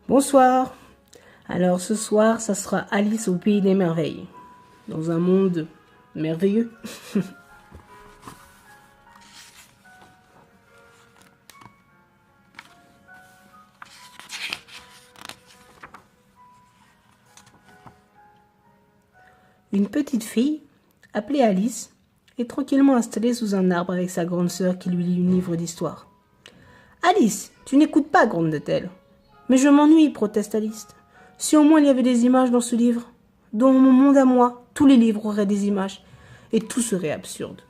Bonsoir. Alors ce soir, ça sera Alice au pays des merveilles. Dans un monde merveilleux. Une petite fille, appelée Alice, est tranquillement installée sous un arbre avec sa grande sœur qui lui lit un livre d'histoire. « Alice, tu n'écoutes pas, gronde-t-elle. »« Mais je m'ennuie, proteste Alice. Si au moins il y avait des images dans ce livre. Dans mon monde à moi, tous les livres auraient des images, et tout serait absurde. »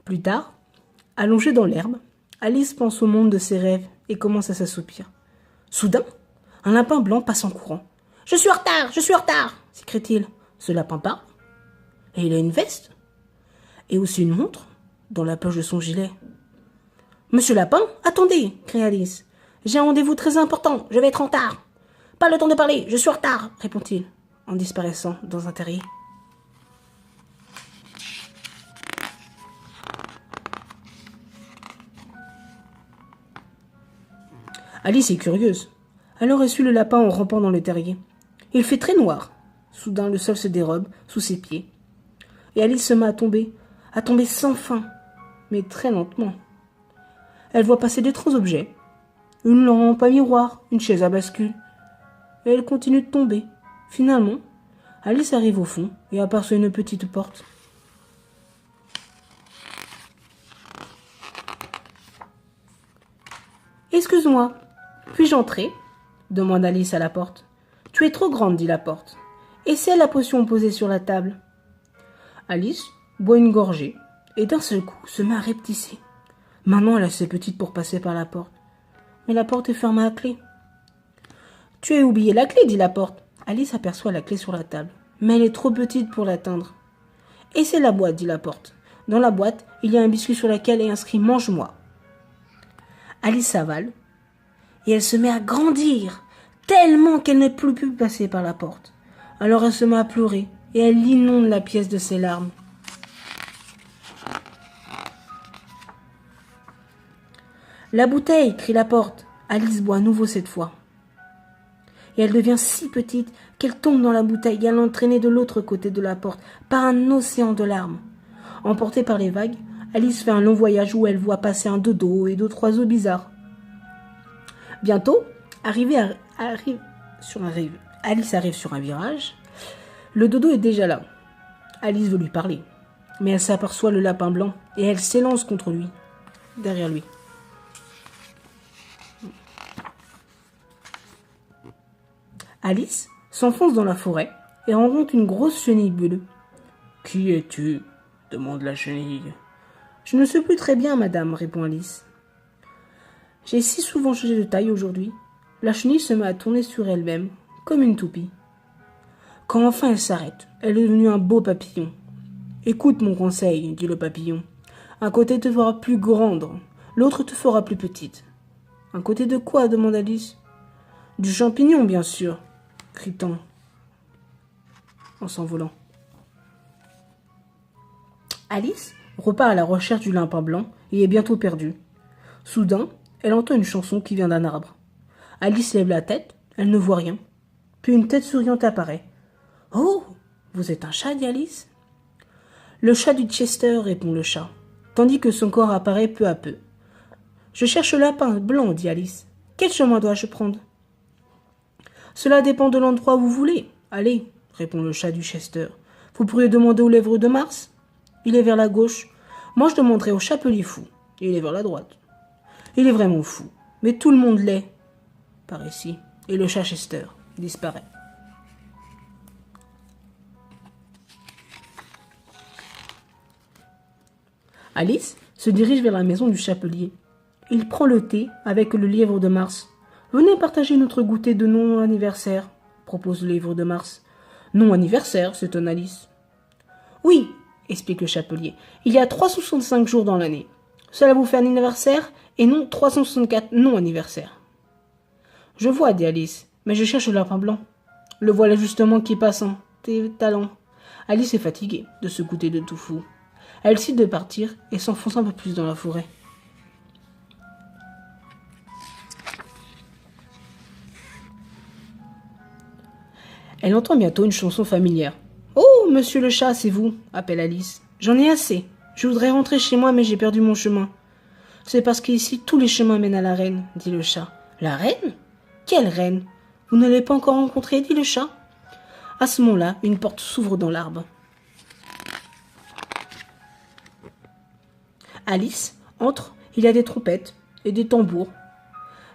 Plus tard, allongée dans l'herbe, Alice pense au monde de ses rêves et commence à s'assoupir. Soudain, un lapin blanc passe en courant. « Je suis en retard, je suis en retard !» s'écrie-t-il. Ce lapin parle. Et il a une veste. Et aussi une montre dans la poche de son gilet. « Monsieur Lapin, attendez !» crie Alice. « J'ai un rendez-vous très important, je vais être en retard. »« Pas le temps de parler, je suis en retard !» répond-il, en disparaissant dans un terrier. Alice est curieuse. Alors elle suit le lapin en rampant dans le terrier. Il fait très noir. Soudain, le sol se dérobe sous ses pieds. Et Alice se met à tomber sans fin, mais très lentement. Elle voit passer d'étranges objets. Une lampe à miroir, une chaise à bascule. Et elle continue de tomber. Finalement, Alice arrive au fond et aperçoit une petite porte. « Excuse-moi, puis-je entrer ?» demande Alice à la porte. « Tu es trop grande, dit la porte. Et c'est la potion posée sur la table. » Alice boit une gorgée et d'un seul coup se met à rapetisser. Maintenant, elle est assez petite pour passer par la porte. Mais la porte est fermée à clé. « Tu as oublié la clé, dit la porte. » Alice aperçoit la clé sur la table, mais elle est trop petite pour l'atteindre. « Et c'est la boîte, dit la porte. Dans la boîte, il y a un biscuit sur lequel est inscrit « Mange-moi ». Alice s'avale et elle se met à grandir, tellement qu'elle ne peut plus passer par la porte. Alors elle se met à pleurer et elle inonde la pièce de ses larmes. « La bouteille !» crie la porte. Alice boit à nouveau cette fois. Et elle devient si petite qu'elle tombe dans la bouteille et elle est entraînée de l'autre côté de la porte par un océan de larmes. Emportée par les vagues, Alice fait un long voyage où elle voit passer un dodo et d'autres oiseaux bizarres. Bientôt, Alice arrive sur un virage. Le dodo est déjà là. Alice veut lui parler, mais elle s'aperçoit le lapin blanc et elle s'élance contre lui, derrière lui. Alice s'enfonce dans la forêt et rencontre une grosse chenille bleue. « Qui es-tu » demande la chenille. « Je ne sais plus très bien, madame, » répond Alice. « J'ai si souvent changé de taille aujourd'hui. » La chenille se met à tourner sur elle-même, comme une toupie. Quand enfin elle s'arrête, elle est devenue un beau papillon. « Écoute mon conseil, » dit le papillon. « Un côté te fera plus grande, l'autre te fera plus petite. »« Un côté de quoi ?» demande Alice. « Du champignon, bien sûr, » crie-t-on en s'envolant. Alice repart à la recherche du lapin blanc et est bientôt perdue. Soudain, elle entend une chanson qui vient d'un arbre. Alice lève la tête, elle ne voit rien. Puis une tête souriante apparaît. « Oh, vous êtes un chat ?» dit Alice. « Le chat du Chester » répond le chat, tandis que son corps apparaît peu à peu. « Je cherche le lapin blanc » dit Alice. « Quel chemin dois-je prendre ?»« Cela dépend de l'endroit où vous voulez. Allez, » répond le chat du Chester. « Vous pourriez demander aux lèvres de Mars. Il est vers la gauche. Moi, je demanderai au chapelier fou. Il est vers la droite. Il est vraiment fou. Mais tout le monde l'est par ici. » Et le chat Chester disparaît. Alice se dirige vers la maison du chapelier. Il prend le thé avec le lièvre de Mars. « Venez partager notre goûter de non-anniversaire, » propose le lièvre de Mars. « Non-anniversaire » s'étonne Alice. « Oui, » explique le chapelier, « il y a 365 jours dans l'année. Cela vous fait un anniversaire et non 364 non-anniversaires. »« Je vois, » dit Alice, « mais je cherche le lapin blanc. Le voilà justement qui passe en tes talents. » Alice est fatiguée de ce goûter de tout fou. Elle décide de partir et s'enfonce un peu plus dans la forêt. Elle entend bientôt une chanson familière. « Oh, monsieur le chat, c'est vous » appelle Alice. « J'en ai assez. Je voudrais rentrer chez moi, mais j'ai perdu mon chemin. »« C'est parce qu'ici, tous les chemins mènent à la reine, » dit le chat. « La reine ? Quelle reine ? Vous ne l'avez pas encore rencontrée, dit le chat. À ce moment-là, une porte s'ouvre dans l'arbre. Alice entre, il y a des trompettes et des tambours.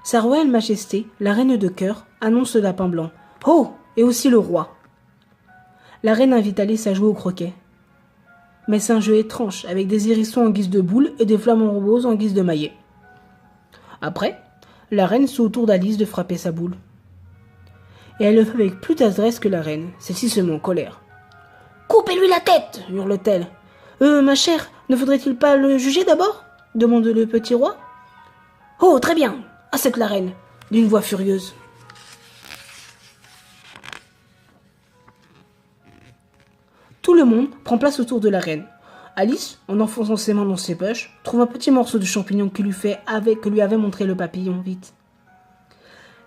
Sa royale majesté, la reine de cœur, annonce le lapin blanc. Oh, et aussi le roi. La reine invite Alice à jouer au croquet. Mais c'est un jeu étrange, avec des hérissons en guise de boules et des flamants roses en guise de maillet. Après, la reine sait autour d'Alice de frapper sa boule. Et elle le fait avec plus d'adresse que la reine, celle-ci se met en colère. « Coupez-lui la tête !» hurle-t-elle. « Ma chère, ne faudrait-il pas le juger d'abord ?» demande le petit roi. « Oh, très bien !» assète la reine, d'une voix furieuse. Tout le monde prend place autour de la reine. Alice, en enfonçant ses mains dans ses poches, trouve un petit morceau de champignon que lui avait montré le papillon. Vite.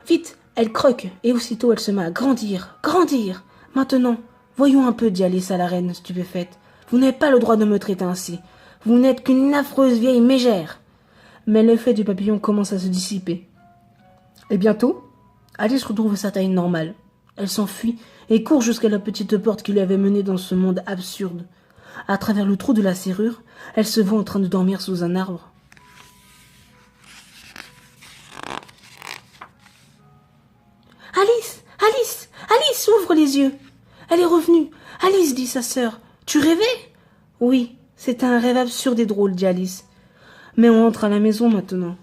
Vite, elle croque, et aussitôt elle se met à grandir, grandir. Maintenant, voyons un peu, dit Alice à la reine stupéfaite. Vous n'avez pas le droit de me traiter ainsi. Vous n'êtes qu'une affreuse vieille mégère. Mais l'effet du papillon commence à se dissiper. Et bientôt, Alice retrouve sa taille normale. Elle s'enfuit et court jusqu'à la petite porte qui lui avait mené dans ce monde absurde. À travers le trou de la serrure, elle se voit en train de dormir sous un arbre. « Alice, Alice, Alice, ouvre les yeux !»« Elle est revenue. Alice, dit sa sœur. Tu rêvais ?»« Oui, c'était un rêve absurde et drôle, dit Alice. Mais on rentre à la maison maintenant. »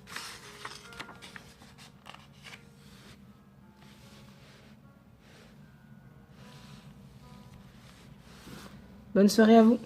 Bonne soirée à vous.